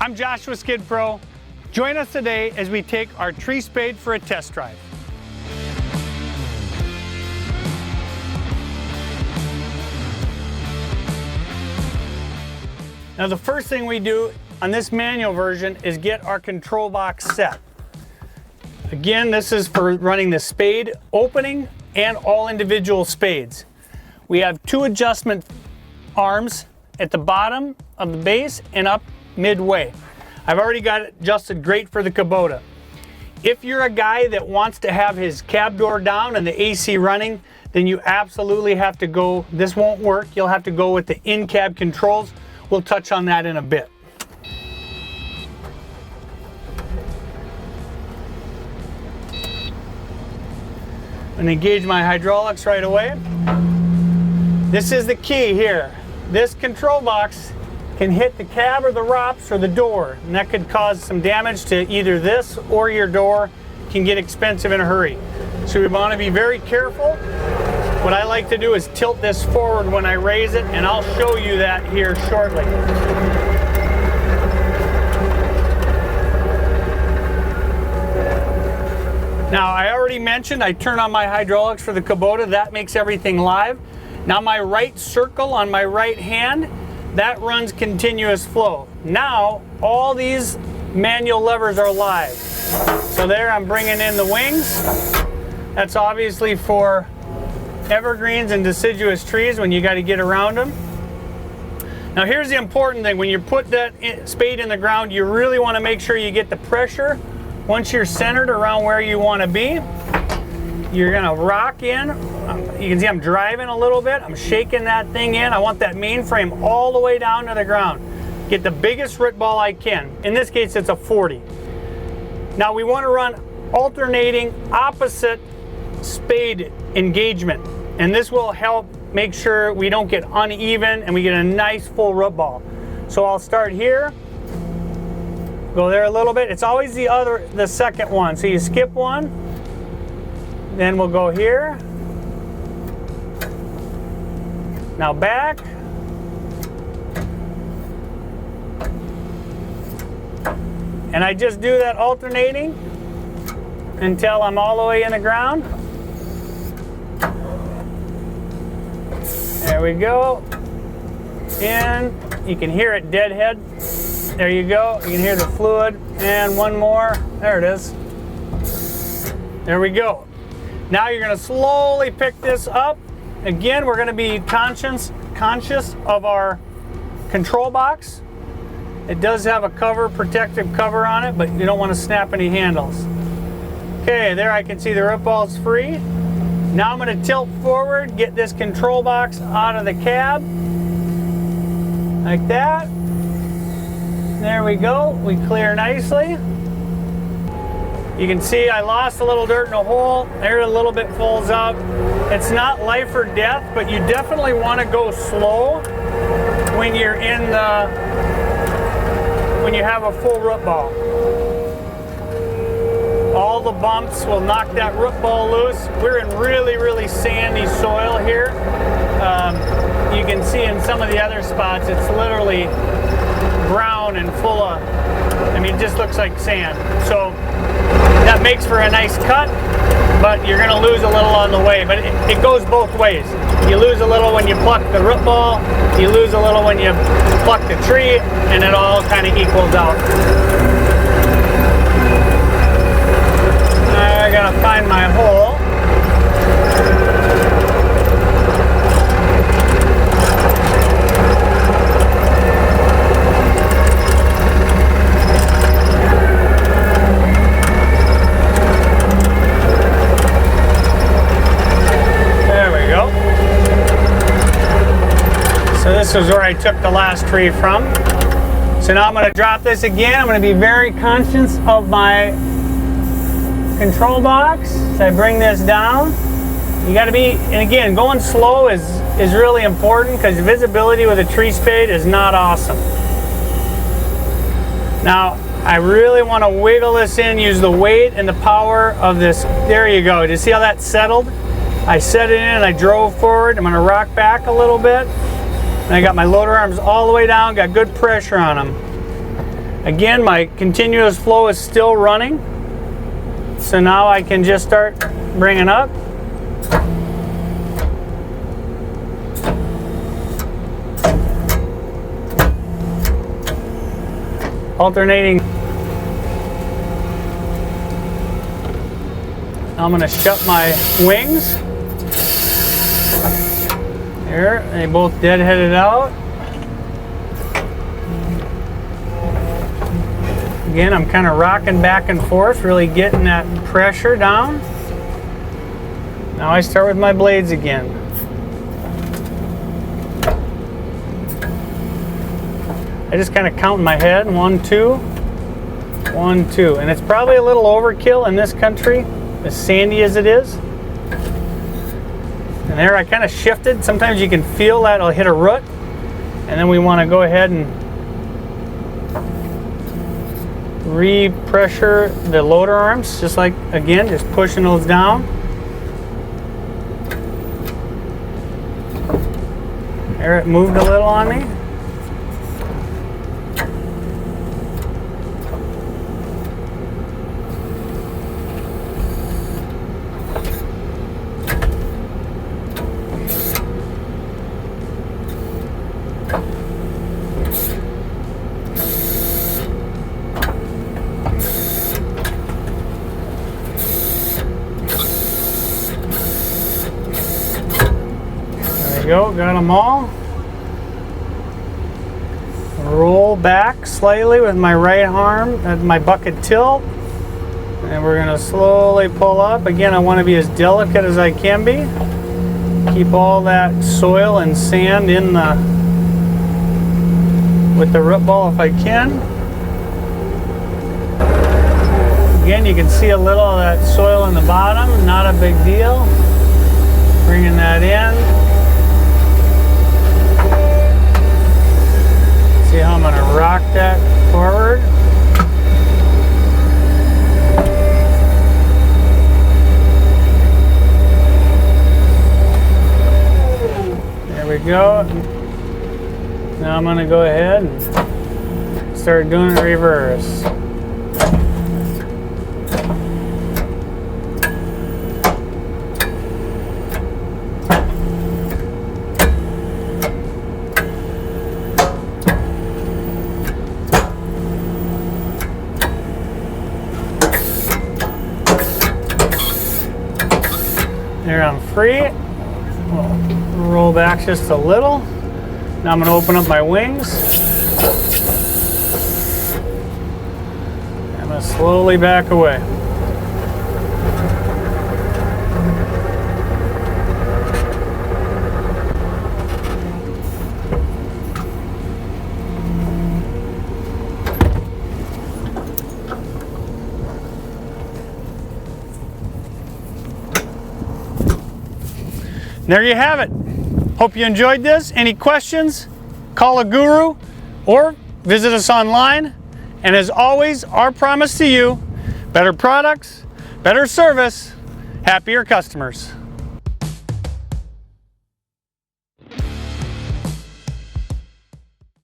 I'm Josh with SkidPro. Join us today as we take our tree spade for a test drive. Now the first thing we do on this manual version is get our control box set. Again, this is for running the spade opening and all individual spades. We have two adjustment arms at the bottom of the base and up midway. I've already got it adjusted great for the Kubota. If you're a guy that wants to have his cab door down and the AC running, then you absolutely have to go, this won't work, you'll have to go with the in-cab controls. We'll touch on that in a bit. I'm gonna engage my hydraulics right away. This is the key here. This control box can hit the cab or the ROPS or the door, and that could cause some damage to either this or your door. Can get expensive in a hurry. So we want to be very careful. What I like to do is tilt this forward when I raise it, and I'll show you that here shortly. Now, I already mentioned I turn on my hydraulics for the Kubota. That makes everything live. Now my right circle on my right hand, that runs continuous flow. Now, all these manual levers are live. So there I'm bringing in the wings. That's obviously for evergreens and deciduous trees when you got to get around them. Now here's the important thing. When you put that spade in the ground, you really want to make sure you get the pressure. Once you're centered around where you want to be, you're going to rock in. You can see I'm driving a little bit. I'm shaking that thing in. I want that main frame all the way down to the ground. Get the biggest root ball I can. In this case, it's a 40. Now we want to run alternating opposite spade engagement. And this will help make sure we don't get uneven and we get a nice full root ball. So I'll start here, go there a little bit. It's always the second one. So you skip one, then we'll go here. Now back. And I just do that alternating until I'm all the way in the ground. There we go. In. You can hear it deadhead. There you go. You can hear the fluid. And one more. There it is. There we go. Now you're going to slowly pick this up. Again, we're going to be conscious of our control box. It does have a cover, protective cover on it, but you don't want to snap any handles. Okay, there I can see the root ball's free. Now I'm going to tilt forward, get this control box out of the cab, like that. There we go, we clear nicely. You can see I lost a little dirt in a hole. There a little bit falls up. It's not life or death, but you definitely want to go slow when you're when you have a full root ball. All the bumps will knock that root ball loose. We're in really, really sandy soil here. You can see in some of the other spots, it's literally brown and full of, I mean, it just looks like sand. So that makes for a nice cut, but you're gonna lose a little on the way. But it goes both ways. You lose a little when you pluck the root ball, you lose a little when you pluck the tree, and it all kind of equals out. I gotta find my hole. This is where I took the last tree from. So now I'm going to drop this again. I'm going to be very conscious of my control box. So I bring this down. You got to be, and again, going slow is really important because visibility with a tree spade is not awesome. Now I really want to wiggle this in, use the weight and the power of this. There you go. Do you see how that settled? I set it in and I drove forward. I'm going to rock back a little bit. And I got my loader arms all the way down, got good pressure on them. Again, my continuous flow is still running. So now I can just start bringing up. Alternating. I'm going to shut my wings. There, they both deadheaded out. Again, I'm kind of rocking back and forth, really getting that pressure down. Now I start with my blades again. I just kind of count in my head, 1, 2, 1, 2. And it's probably a little overkill in this country, as sandy as it is. And there I kind of shifted. Sometimes you can feel that I'll hit a root. And then we want to go ahead and re-pressure the loader arms, just like, again, just pushing those down. There, it moved a little on me. Go, got them all. Roll back slightly with my right arm at my bucket tilt, and we're going to slowly pull up. Again, I want to be as delicate as I can be. Keep all that soil and sand in the with the root ball if I can. Again, you can see a little of that soil in the bottom, not a big deal. Bringing that in. See how I'm going to rock that forward. There we go. Now I'm going to go ahead and start doing the reverse. There, I'm free. We'll roll back just a little. Now I'm going to open up my wings. I'm going to slowly back away. There you have it. Hope you enjoyed this. Any questions? Call a guru or visit us online. And as always, our promise to you, better products, better service, happier customers.